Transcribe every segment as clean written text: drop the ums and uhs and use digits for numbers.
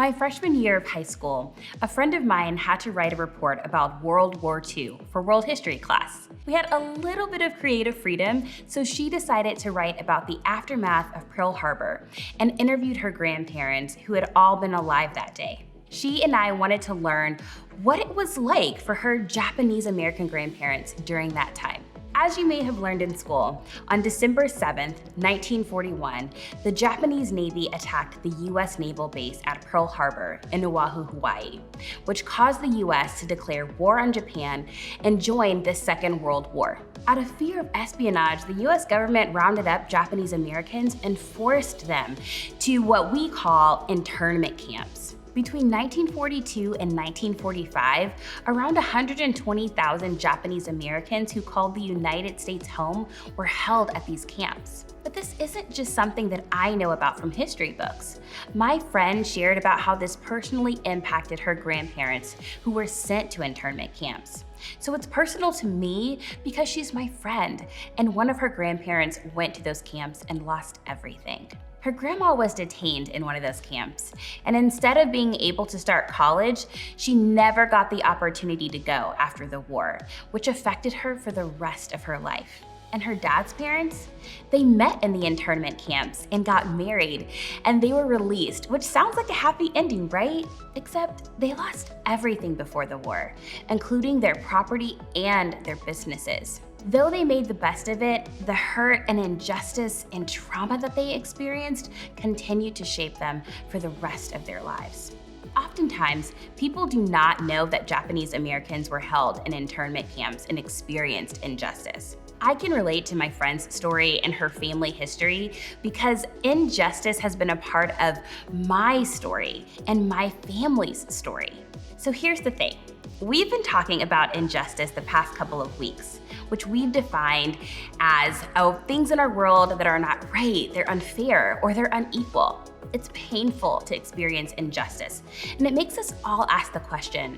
My freshman year of high school, a friend of mine had to write a report about World War II for world history class. We had a little bit of creative freedom, so she decided to write about the aftermath of Pearl Harbor and interviewed her grandparents who had all been alive that day. She and I wanted to learn what it was like for her Japanese American grandparents during that time. As you may have learned in school, on December 7th, 1941, the Japanese Navy attacked the US naval base at Pearl Harbor in Oahu, Hawaii, which caused the US to declare war on Japan and join the Second World War. Out of fear of espionage, the US government rounded up Japanese Americans and forced them to what we call internment camps. Between 1942 and 1945, around 120,000 Japanese Americans who called the United States home were held at these camps. But this isn't just something that I know about from history books. My friend shared about how this personally impacted her grandparents who were sent to internment camps. So it's personal to me because she's my friend, and one of her grandparents went to those camps and lost everything. Her grandma was detained in one of those camps, and instead of being able to start college, she never got the opportunity to go after the war, which affected her for the rest of her life. And her dad's parents? They met in the internment camps and got married, and they were released, which sounds like a happy ending, right? Except they lost everything before the war, including their property and their businesses. Though they made the best of it, the hurt and injustice and trauma that they experienced continued to shape them for the rest of their lives. Oftentimes, people do not know that Japanese Americans were held in internment camps and experienced injustice. I can relate to my friend's story and her family history because injustice has been a part of my story and my family's story. So here's the thing. We've been talking about injustice the past couple of weeks, which we've defined as things in our world that are not right, they're unfair, or they're unequal. It's painful to experience injustice, and it makes us all ask the question,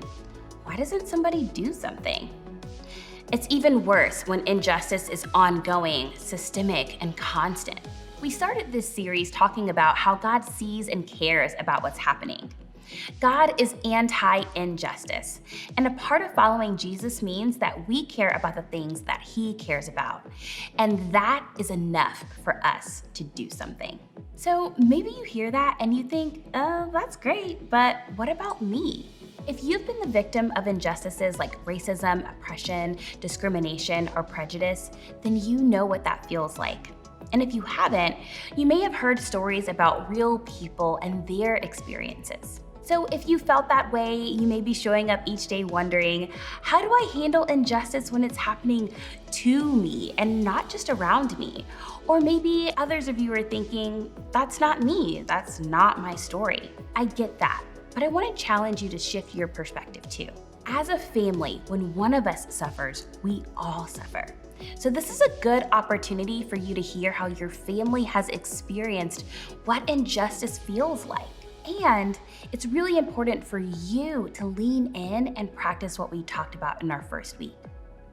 why doesn't somebody do something? It's even worse when injustice is ongoing, systemic, and constant. We started this series talking about how God sees and cares about what's happening. God is anti-injustice, and a part of following Jesus means that we care about the things that He cares about, and that is enough for us to do something. So maybe you hear that and you think, oh, that's great, but what about me? If you've been the victim of injustices like racism, oppression, discrimination, or prejudice, then you know what that feels like. And if you haven't, you may have heard stories about real people and their experiences. So if you felt that way, you may be showing up each day wondering, how do I handle injustice when it's happening to me and not just around me? Or maybe others of you are thinking, that's not me, that's not my story. I get that, but I want to challenge you to shift your perspective too. As a family, when one of us suffers, we all suffer. So this is a good opportunity for you to hear how your family has experienced what injustice feels like. And it's really important for you to lean in and practice what we talked about in our first week.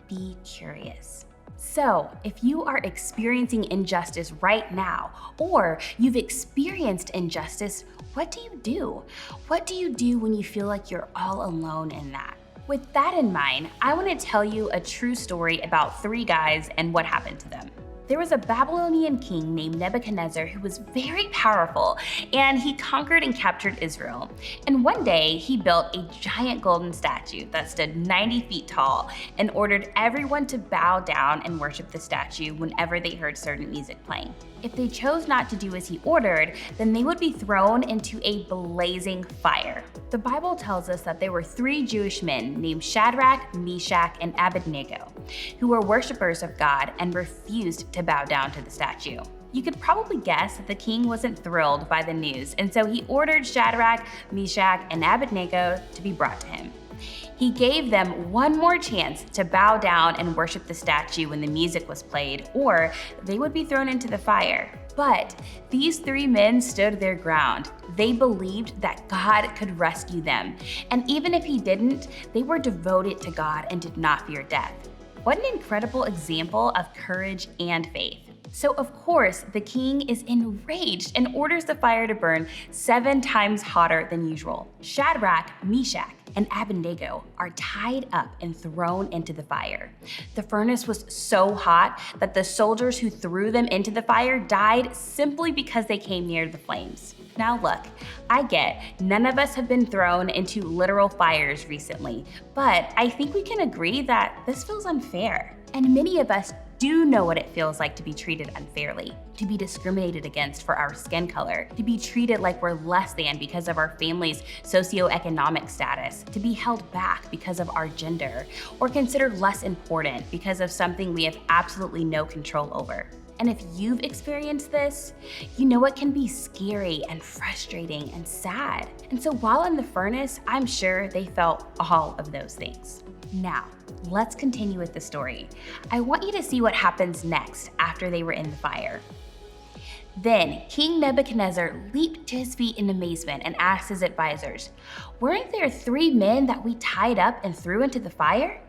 Be curious. So if you are experiencing injustice right now, or you've experienced injustice, what do you do? What do you do when you feel like you're all alone in that? With that in mind, I want to tell you a true story about 3 guys and what happened to them. There was a Babylonian king named Nebuchadnezzar who was very powerful, and he conquered and captured Israel. And one day, he built a giant golden statue that stood 90 feet tall and ordered everyone to bow down and worship the statue whenever they heard certain music playing. If they chose not to do as he ordered, then they would be thrown into a blazing fire. The Bible tells us that there were 3 Jewish men named Shadrach, Meshach, and Abednego, who were worshipers of God and refused to bow down to the statue. You could probably guess that the king wasn't thrilled by the news, and so he ordered Shadrach, Meshach, and Abednego to be brought to him. He gave them one more chance to bow down and worship the statue when the music was played, or they would be thrown into the fire. But these 3 men stood their ground. They believed that God could rescue them. And even if He didn't, they were devoted to God and did not fear death. What an incredible example of courage and faith. So of course, the king is enraged and orders the fire to burn 7 times hotter than usual. Shadrach, Meshach, and Abednego are tied up and thrown into the fire. The furnace was so hot that the soldiers who threw them into the fire died simply because they came near the flames. Now look, I get none of us have been thrown into literal fires recently, but I think we can agree that this feels unfair. And many of us do know what it feels like to be treated unfairly, to be discriminated against for our skin color, to be treated like we're less than because of our family's socioeconomic status, to be held back because of our gender, or considered less important because of something we have absolutely no control over. And if you've experienced this, you know it can be scary and frustrating and sad. And so while in the furnace, I'm sure they felt all of those things. Now, let's continue with the story. I want you to see what happens next after they were in the fire. Then King Nebuchadnezzar leaped to his feet in amazement and asked his advisors, "Weren't there 3 men that we tied up and threw into the fire?"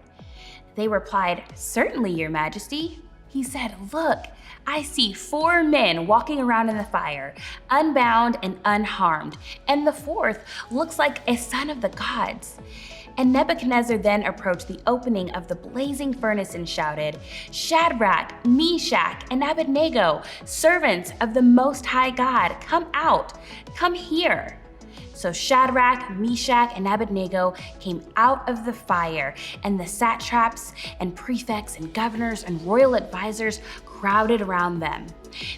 They replied, "Certainly, Your Majesty." He said, "Look, I see 4 men walking around in the fire, unbound and unharmed, and the 4th looks like a son of the gods." And Nebuchadnezzar then approached the opening of the blazing furnace and shouted, "Shadrach, Meshach, and Abednego, servants of the Most High God, come out, come here." So Shadrach, Meshach, and Abednego came out of the fire, and the satraps and prefects and governors and royal advisors crowded around them.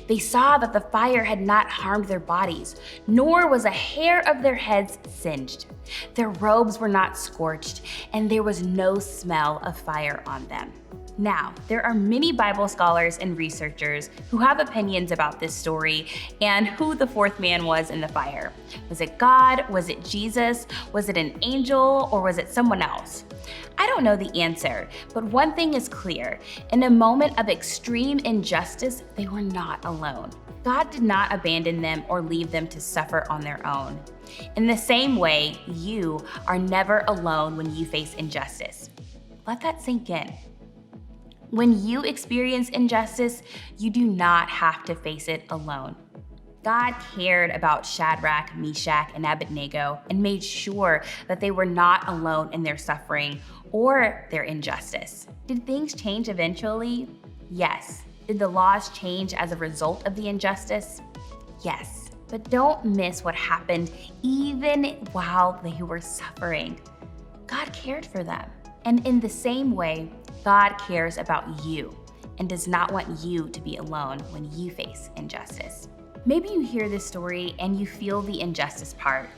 They saw that the fire had not harmed their bodies, nor was a hair of their heads singed. Their robes were not scorched, and there was no smell of fire on them. Now, there are many Bible scholars and researchers who have opinions about this story and who the 4th man was in the fire. Was it God? Was it Jesus? Was it an angel? Or was it someone else? I don't know the answer, but one thing is clear. In a moment of extreme injustice, they were not alone. God did not abandon them or leave them to suffer on their own. In the same way, you are never alone when you face injustice. Let that sink in. When you experience injustice, you do not have to face it alone. God cared about Shadrach, Meshach, and Abednego and made sure that they were not alone in their suffering or their injustice. Did things change eventually? Yes. Did the laws change as a result of the injustice? Yes. But don't miss what happened even while they were suffering. God cared for them. And in the same way, God cares about you and does not want you to be alone when you face injustice. Maybe you hear this story and you feel the injustice part.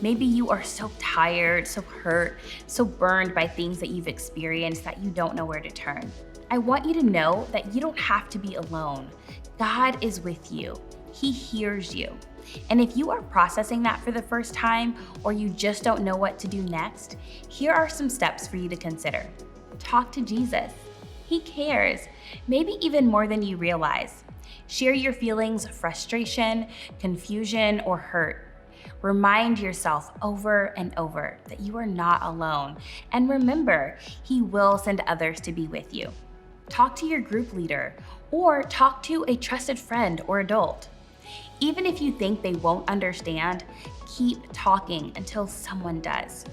Maybe you are so tired, so hurt, so burned by things that you've experienced that you don't know where to turn. I want you to know that you don't have to be alone. God is with you. He hears you. And if you are processing that for the first time, or you just don't know what to do next, here are some steps for you to consider. Talk to Jesus. He cares, maybe even more than you realize. Share your feelings of frustration, confusion, or hurt. Remind yourself over and over that you are not alone. And remember, He will send others to be with you. Talk to your group leader, or talk to a trusted friend or adult. Even if you think they won't understand, keep talking until someone does.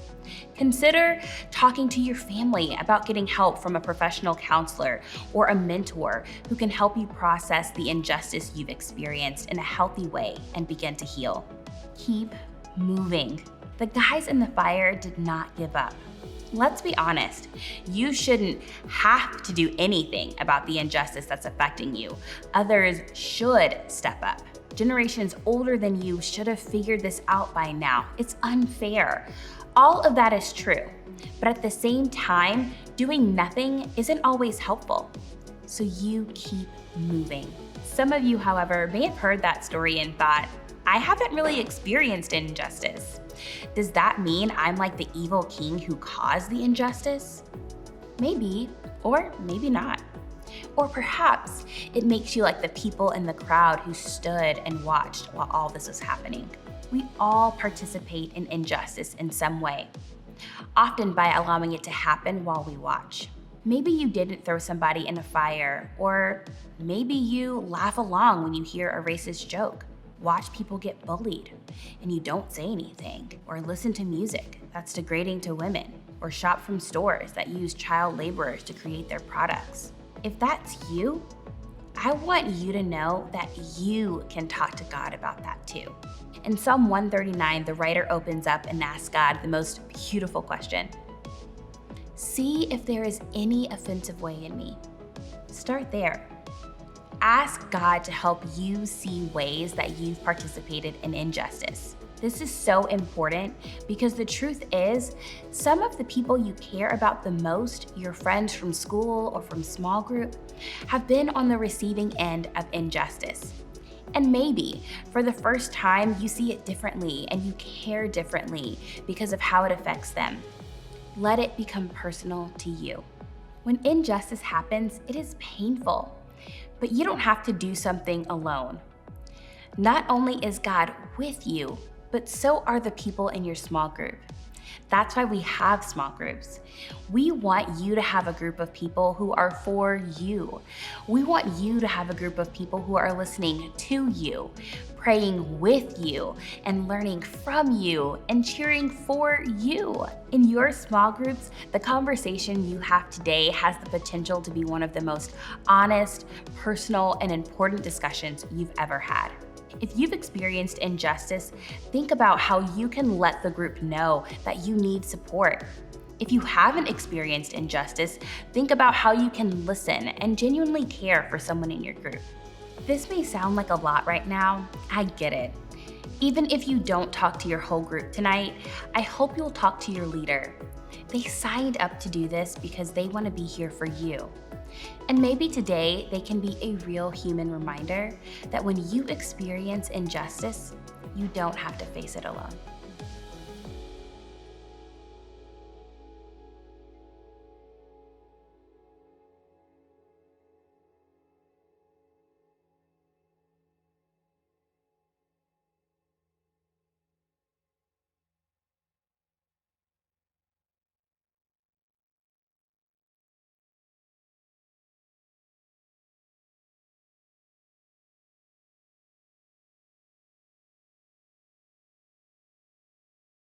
Consider talking to your family about getting help from a professional counselor or a mentor who can help you process the injustice you've experienced in a healthy way and begin to heal. Keep moving. The guys in the fire did not give up. Let's be honest, you shouldn't have to do anything about the injustice that's affecting you. Others should step up. Generations older than you should have figured this out by now. It's unfair. All of that is true, but at the same time, doing nothing isn't always helpful. So you keep moving. Some of you, however, may have heard that story and thought, I haven't really experienced injustice. Does that mean I'm like the evil king who caused the injustice? Maybe, or maybe not. Or perhaps it makes you like the people in the crowd who stood and watched while all this was happening. We all participate in injustice in some way, often by allowing it to happen while we watch. Maybe you didn't throw somebody in a fire, or maybe you laugh along when you hear a racist joke. Watch people get bullied and you don't say anything, or listen to music that's degrading to women, or shop from stores that use child laborers to create their products. If that's you, I want you to know that you can talk to God about that too. In Psalm 139, the writer opens up and asks God the most beautiful question. See if there is any offensive way in me. Start there. Ask God to help you see ways that you've participated in injustice. This is so important because the truth is, some of the people you care about the most, your friends from school or from small group, have been on the receiving end of injustice. And maybe for the first time, you see it differently and you care differently because of how it affects them. Let it become personal to you. When injustice happens, it is painful, but you don't have to do something alone. Not only is God with you, but so are the people in your small group. That's why we have small groups. We want you to have a group of people who are for you. We want you to have a group of people who are listening to you, praying with you, and learning from you, and cheering for you. In your small groups, the conversation you have today has the potential to be one of the most honest, personal, and important discussions you've ever had. If you've experienced injustice, think about how you can let the group know that you need support. If you haven't experienced injustice, think about how you can listen and genuinely care for someone in your group. This may sound like a lot right now. I get it. Even if you don't talk to your whole group tonight, I hope you'll talk to your leader. They signed up to do this because they want to be here for you. And maybe today they can be a real human reminder that when you experience injustice, you don't have to face it alone.